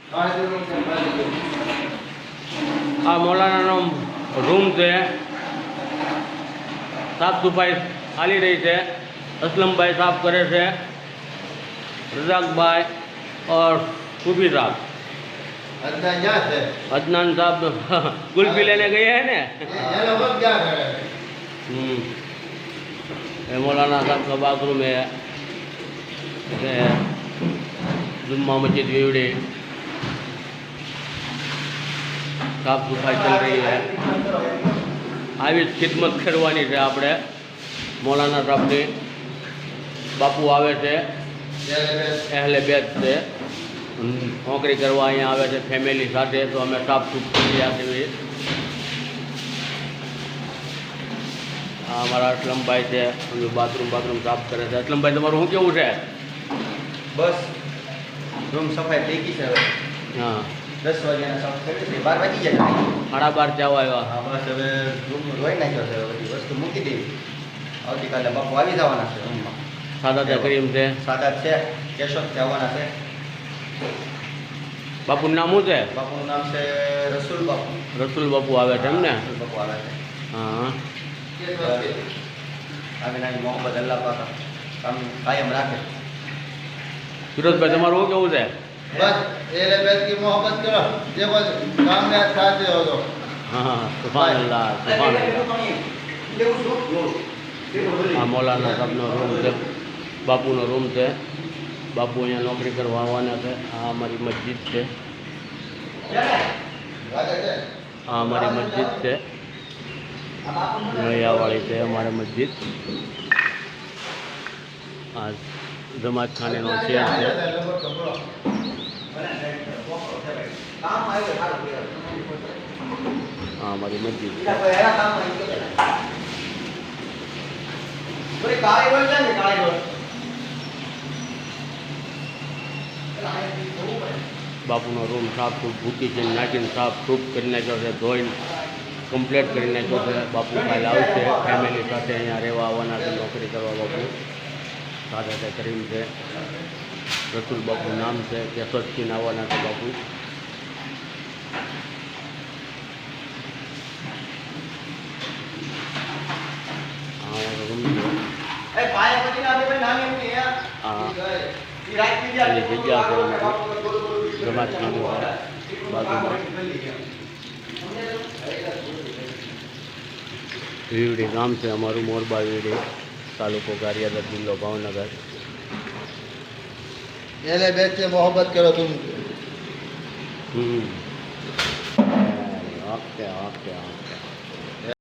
આ મૌલાનાનો રૂમ છે, સાફ સફાઈ ચાલી રહી છે। असलमભાઈ साफ करे છે, रजाकભાઈ और सूफी साहब। अदनान साहब कुल्फी लेने गए हैं ने। ये मौलाना साहब का बाथरूम है। जुम्मा मस्जिद वीवड़ी साफ सफाई चल रही है। આવી જ ખિદમત કરવાની છે આપણે। મૌલાના સાહેબની બાપુ આવે છે, અહેલે બેત છે, નોકરી કરવા અહીંયા આવે છે ફેમિલી સાથે। તો અમે સાફ સૂફ કરી રહ્યા છીએ। આ અમારા असलमભાઈ છે, બાથરૂમ સાફ કરે છે। असलमભાઈ તમારું શું કેવું છે? બસ રૂમ સફાઈ થઈ ગઈ છે હવે। હા, 10 વાગ્યાના સાફ કરી છે, 12 વાગી ગયા છે। 12:30 જવા આવ્યા। હા બસ હવે રૂમ ધોઈ નાખ્યો છે, બધી વસ્તુ મૂકી દેવી। આવતીકાલે બાપુ આવી જવાના છે રૂમમાં। સાદા કરીમ છે, સાદા છે, કેશોદથી આવવાના છે। બાપુનું નામ શું છે? બાપુનું નામ છે રસુલ બાપુ। રસુલ બાપુ આવે છે એમ ને? રસુલ બાપુ આવે છે। હા, આવી નાની મોહબ્બત અલ્લાહ પાક કામ કાયમ રાખે। ફિરોઝભાઈ તમારું શું કેવું છે? बस एले बैत की मोहब्बत करो, देखो काम में साथ हो तो। हाँ, सुभान अल्लाह, सुभान अल्लाह। આ મૌલાના સાહેબનો રૂમ છે, બાપુનો રૂમ છે। બાપુ અહીંયા નોકરી કરવા આવવાના છે। આ અમારી મસ્જિદ છે, આ અમારી મસ્જિદ છે, નળિયાવાળી છે અમારી મસ્જિદ। આ જમાત ખાનેનો શેર છે। હા, અમારી મસ્જિદ છે। બાપુનો રૂમ સાફ સૂફ ભૂકી છે નાખીને સાફ સૂફ કરી નાખ્યો છે, ધોઈને કમ્પ્લીટ કરી નાખ્યો છે। બાપુ કાલે આવશે ફેમિલી સાથે અહીંયા રહેવા આવવાના છે, નોકરી કરવા। બાપુ સાથે કરીમ છે, રસુલ બાપુ નામ છે, કેશોદથી આવવાના છે બાપુ। રૂમ છે, એની જગ્યા છે અમારી જમાત ખાનું બાજુમાં। વીવડી ગામ છે અમારું, મોરબા વીવડી, તાલુકો ગારિયાદા, જિલ્લો ભાવનગર। एले बैत से मोहब्बत करो तुम। Okay okay okay.